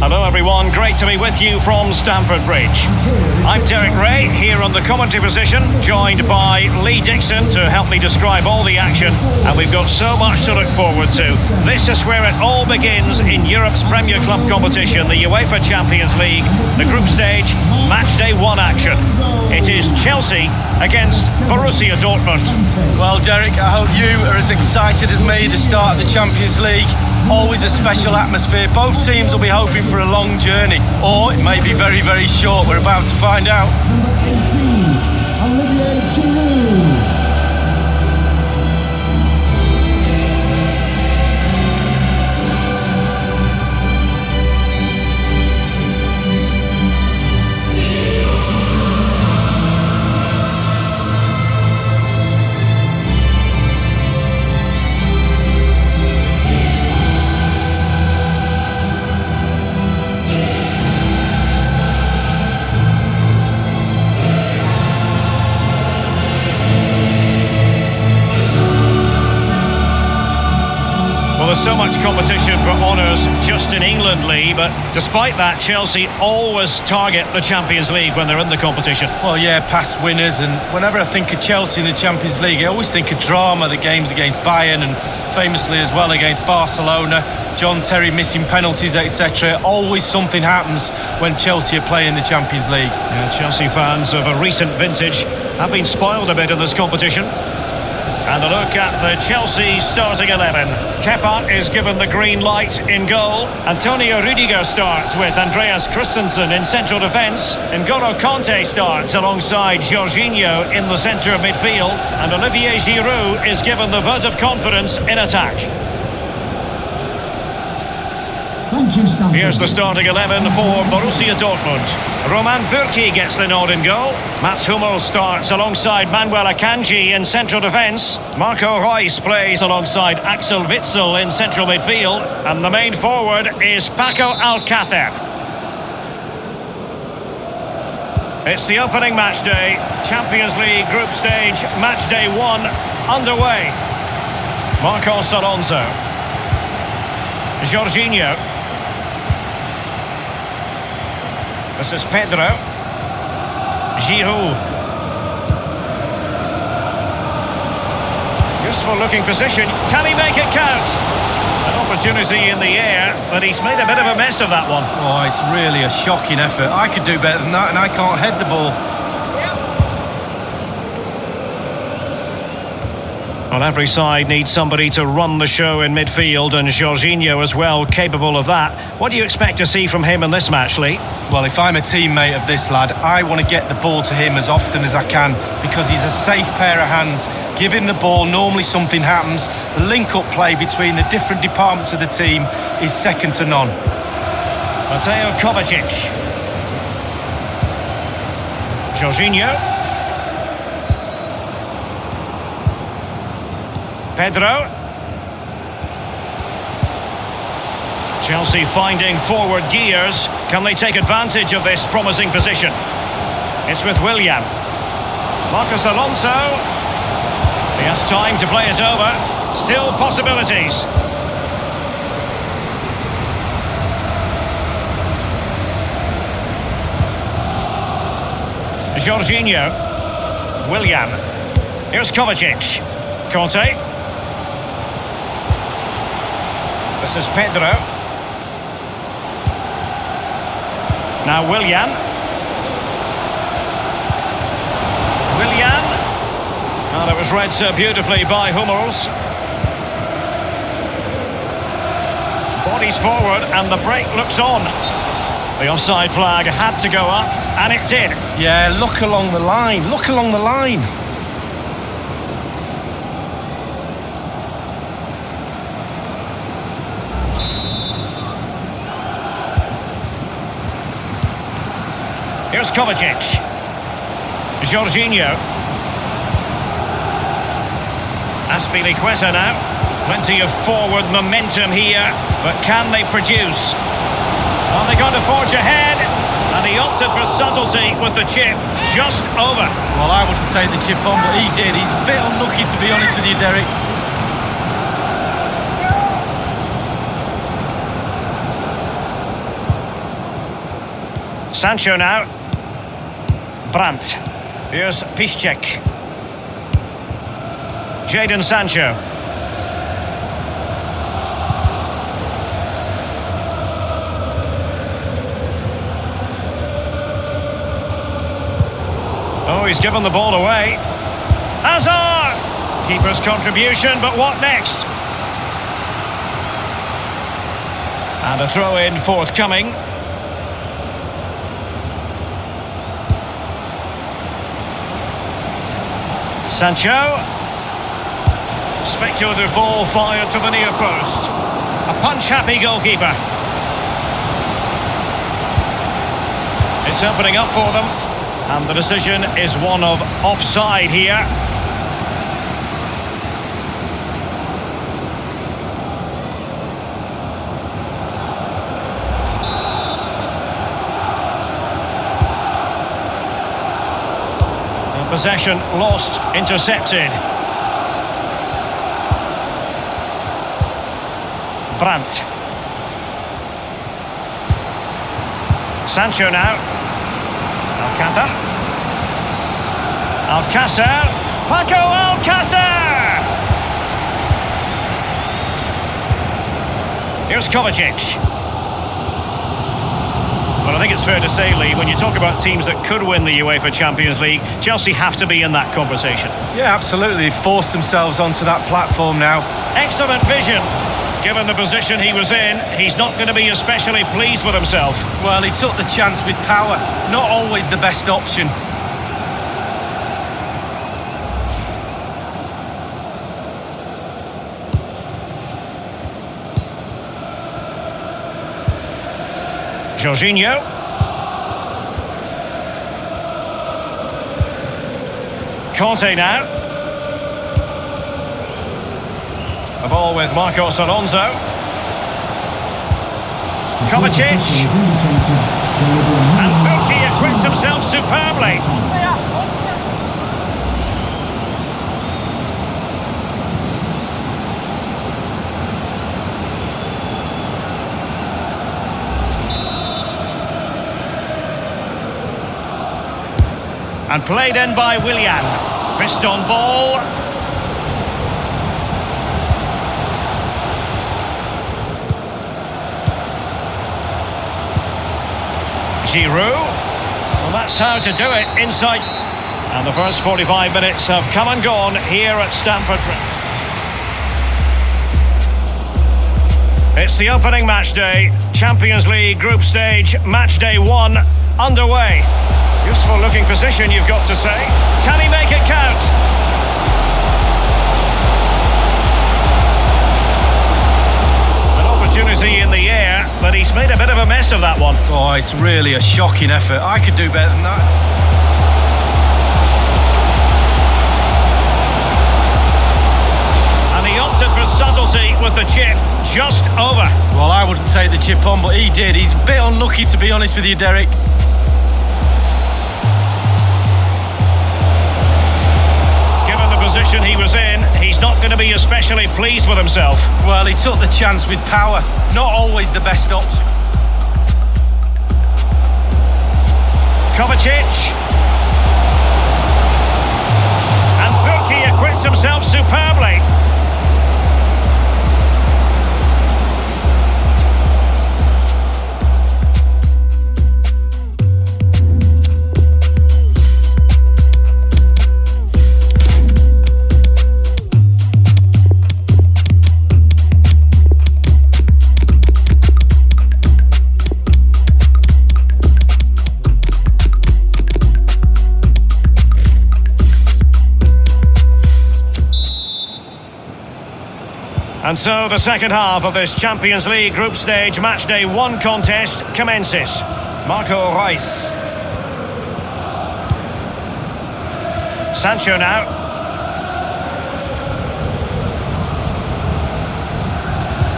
Hello everyone, great to be with you from Stamford Bridge. I'm Derek Ray, here on the commentary position, joined by Lee Dixon to help me describe all the action, and we've got so much to look forward to. This is where it all begins in Europe's Premier Club competition, the UEFA Champions League, the group stage, match day 1 action. It is Chelsea against Borussia Dortmund. Well, Derek, I hope you are as excited as me to start the Champions League. Always a special atmosphere. Both teams will be hoping for a long journey, or it may be very, very short. We're about to find out. So much competition for honours just in England, Lee, but despite that, Chelsea always target the Champions League when they're in the competition. Well, yeah, past winners, and whenever I think of Chelsea in the Champions League, I always think of drama, the games against Bayern and famously as well against Barcelona, John Terry missing penalties, etc. Always something happens when Chelsea are playing the Champions League. Yeah, Chelsea fans of a recent vintage have been spoiled a bit in this competition. And a look at the Chelsea starting 11. Kepa is given the green light in goal. Antonio Rudiger starts with Andreas Christensen in central defence. N'Golo Kanté starts alongside Jorginho in the centre of midfield. And Olivier Giroud is given the vote of confidence in attack. Here's the starting 11 for Borussia Dortmund. Roman Bürki gets the nod in goal. Mats Hummels starts alongside Manuel Akanji in central defence. Marco Reus plays alongside Axel Witsel in central midfield. And the main forward is Paco Alcácer. It's the opening match day. Champions League group stage, match day 1 underway. Marcos Alonso. Jorginho. This is Pedro. Giroud. Useful looking position. Can he make it count? An opportunity in the air, but he's made a bit of a mess of that one. Oh, it's really a shocking effort. I could do better than that, and I can't head the ball. Well, every side needs somebody to run the show in midfield, and Jorginho as well capable of that. What do you expect to see from him in this match, Lee? Well, if I'm a teammate of this lad, I want to get the ball to him as often as I can, because he's a safe pair of hands. Give him the ball, normally something happens. The link-up play between the different departments of the team is second to none. Mateo Kovacic. Jorginho. Pedro. Chelsea finding forward gears. Can they take advantage of this promising position? It's with Willian. Marcos Alonso. He has time to play it over. Still possibilities. Jorginho. Willian. Here's Kovacic. Kanté. This is Pedro. Now Willian. And it was read so beautifully by Hummels. Bodies forward and the break looks on. The offside flag had to go up, and it did. Yeah, look along the line. Look along the line. Here's Kovacic. Jorginho. Azpilicueta now. Plenty of forward momentum here, but can they produce? Are they going to forge ahead? And he opted for subtlety with the chip just over. Well, I wouldn't say the chip on, but he did. He's a bit unlucky, to be honest with you, Derek. Sancho now. Brandt. Here's Piszczek. Jadon Sancho. Oh, he's given the ball away. Hazard! Keeper's contribution, but what next? And a throw-in forthcoming. Sancho. Speculative ball fired to the near post. A punch-happy goalkeeper. It's opening up for them. And the decision is one of offside here. And possession lost, intercepted. Brandt. Sancho now. Alcácer. Alcácer. Paco Alcácer! Here's Kovacic. Well, I think it's fair to say, Lee, when you talk about teams that could win the UEFA Champions League, Chelsea have to be in that conversation. Yeah, absolutely. They've forced themselves onto that platform now. Excellent vision. Given the position he was in, he's not going to be especially pleased with himself. Well, he took the chance with power. Not always the best option. Jorginho. Conte now. The ball with Marcos Alonso. Kovacic. And Buki acquits himself superbly. And played in by Willian. Fist on ball. Giroud. Well, that's how to do it, inside. And the first 45 minutes have come and gone here at Stamford Bridge. It's the opening match day. Champions League group stage, match day 1 underway. Useful looking position, you've got to say. Can he make it count? An opportunity in the air, but he's made a bit of a mess of that one. Oh, it's really a shocking effort. I could do better than that. And he opted for subtlety with the chip just over. Well, I wouldn't take the chip on, but he did. He's a bit unlucky, to be honest with you, Derek. Position he was in, he's not going to be especially pleased with himself. Well, he took the chance with power. Not always the best option. Kovacic. And Buki acquits himself superbly. And so the second half of this Champions League group stage matchday 1 contest commences. Marco Reus. Sancho now.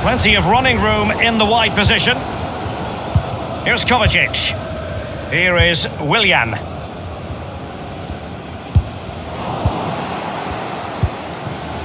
Plenty of running room in the wide position. Here's Kovacic. Here is Willian.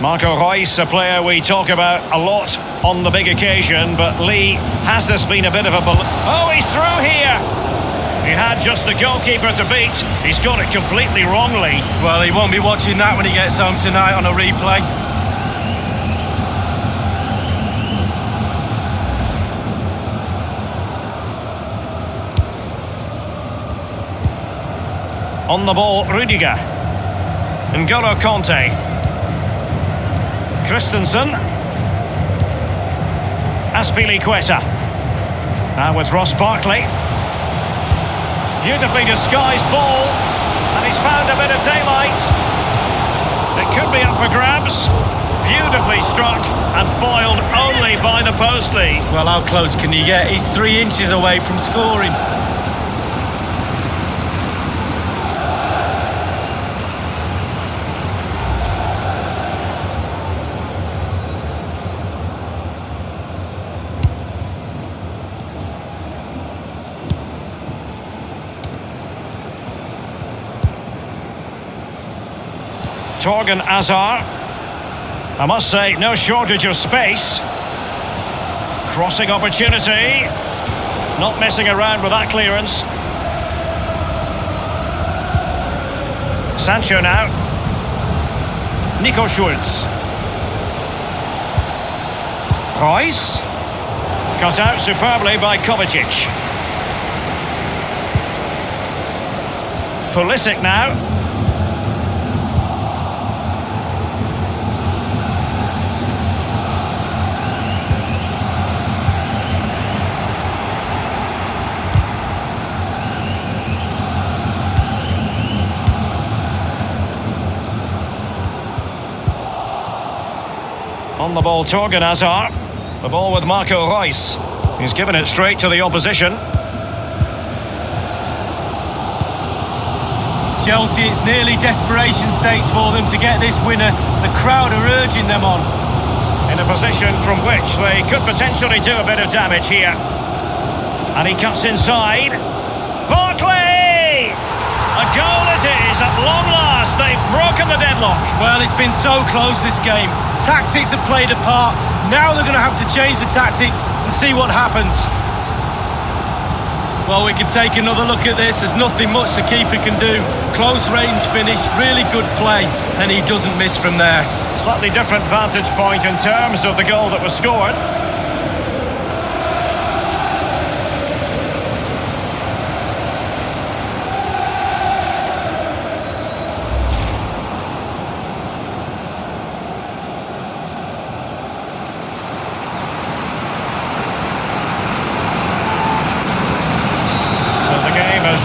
Marco Reus, a player we talk about a lot on the big occasion, but Lee, has this been a bit of a... Oh, he's through here! He had just the goalkeeper to beat. He's got it completely wrongly. Well, he won't be watching that when he gets home tonight on a replay. On the ball, Rudiger. N'Golo Conte. Christensen. Azpilicueta. Now with Ross Barkley. Beautifully disguised ball. And he's found a bit of daylight. It could be up for grabs. Beautifully struck and foiled only by the post lead. Well, how close can you get? He's 3 inches away from scoring. Torgan Hazard. I must say, no shortage of space. Crossing opportunity. Not messing around with that clearance. Sancho now. Nico Schultz. Royce. Cut out superbly by Kovacic. Pulisic now. On the ball, Torgan Hazard. The ball with Marco Reus. He's given it straight to the opposition. Chelsea, it's nearly desperation stakes for them to get this winner. The crowd are urging them on. In a position from which they could potentially do a bit of damage here. And he cuts inside. Barkley! A goal it is at long last. They've broken the deadlock. Well, it's been so close this game. Tactics have played a part. Now they're going to have to change the tactics and see what happens. Well, we can take another look at this. There's nothing much the keeper can do. Close range finish, really good play, and he doesn't miss from there. Slightly different vantage point in terms of the goal that was scored.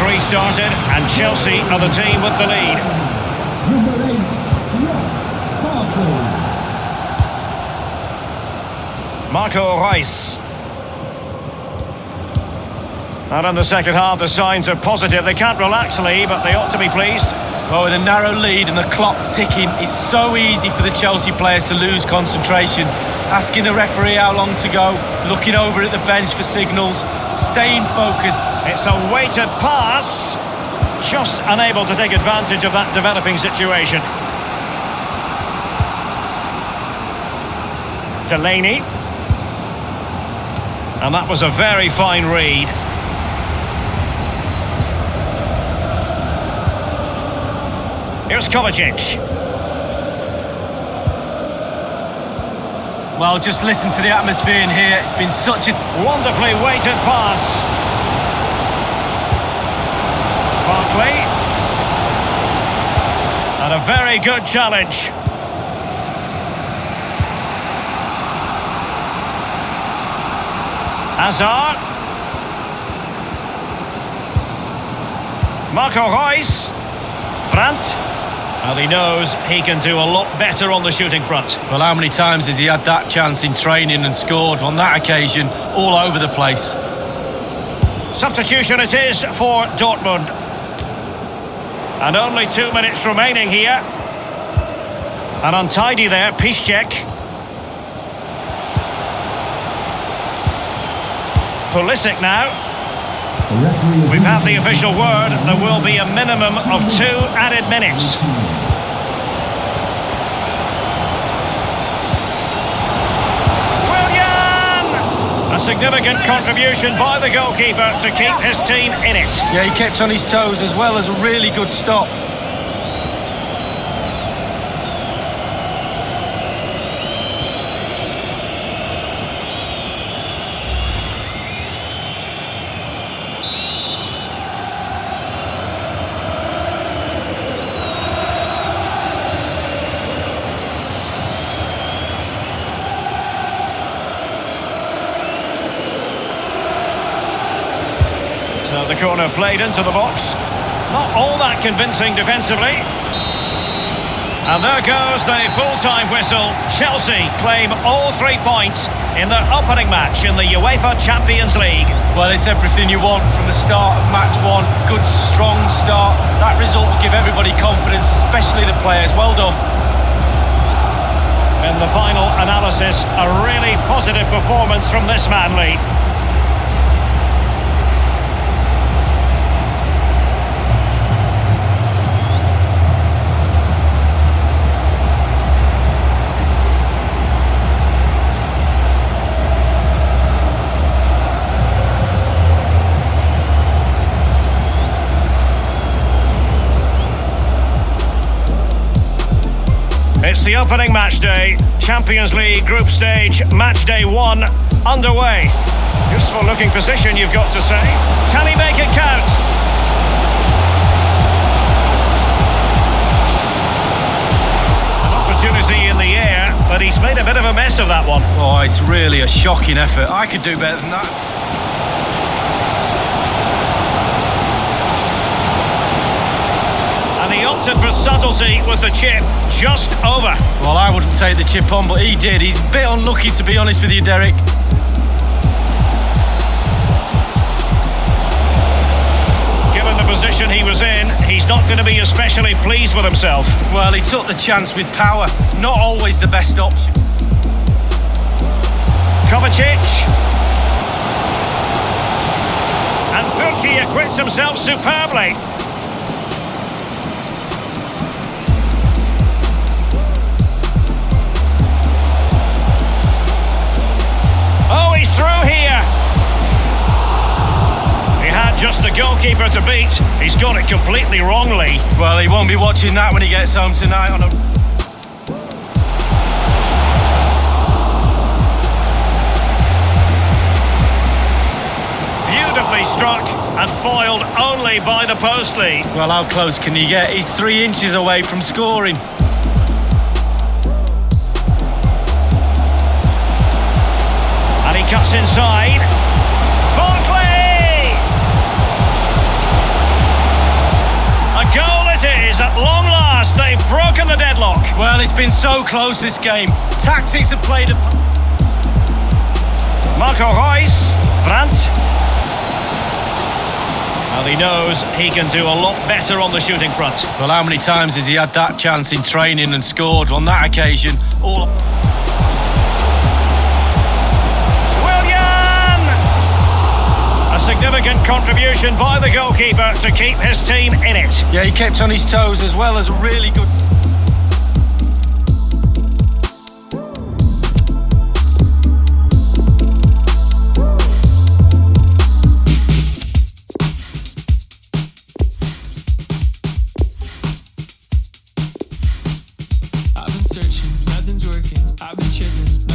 Restarted, and Chelsea are the team with the lead. Number 8, Ross Barkley. Marco Reus. And in the second half, the signs are positive. They can't relax, Lee, but they ought to be pleased. Well, with a narrow lead and the clock ticking, it's so easy for the Chelsea players to lose concentration. Asking the referee how long to go, looking over at the bench for signals, staying focused. It's a weighted pass. Just unable to take advantage of that developing situation. Delaney. And that was a very fine read. Here's Kovacic. Well, just listen to the atmosphere in here. It's been such a wonderfully weighted pass. Barkley. And a very good challenge. Hazard. Marco Reus. Brandt. And he knows he can do a lot better on the shooting front. Well, how many times has he had that chance in training and scored? On that occasion, all over the place. Substitution it is for Dortmund. And only 2 minutes remaining here. And untidy there, Piszczek. Pulisic now. We've had the official word. There will be a minimum of 2 added minutes. Willian! A significant contribution by the goalkeeper to keep his team in it. Yeah, he kept on his toes as well as a really good stop. So the corner played into the box. Not all that convincing defensively. And there goes the full-time whistle. Chelsea claim all 3 points in their opening match in the UEFA Champions League. Well, it's everything you want from the start of match one. Good, strong start. That result will give everybody confidence, especially the players. Well done. In the final analysis, a really positive performance from this man, Lee. It's the opening match day, Champions League group stage, match day 1, underway. Useful looking position, you've got to say. Can he make it count? An opportunity in the air, but he's made a bit of a mess of that one. Oh, it's really a shocking effort. I could do better than that. And he opted for subtlety with the chip, just over. Well, I wouldn't take the chip on, but he did. He's a bit unlucky, to be honest with you, Derek. Given the position he was in, he's not going to be especially pleased with himself. Well, he took the chance with power. Not always the best option. Kovacic. And Burki acquits himself superbly. Oh, he's through here. He had just the goalkeeper to beat. He's got it completely wrongly. Well, he won't be watching that when he gets home tonight on a... Beautifully struck and foiled only by the post, Lee. Well, how close can you get? He's 3 inches away from scoring. And he cuts inside. Barkley! A goal it is at long last. They've broken the deadlock. Well, it's been so close, this game. Tactics have played a... Marco Reus. Brandt. And he knows he can do a lot better on the shooting front. Well, how many times has he had that chance in training and scored? On that occasion, all... A significant contribution by the goalkeeper to keep his team in it. Yeah, he kept on his toes as well as a really good... I've been searching, nothing's working. I've been tripping.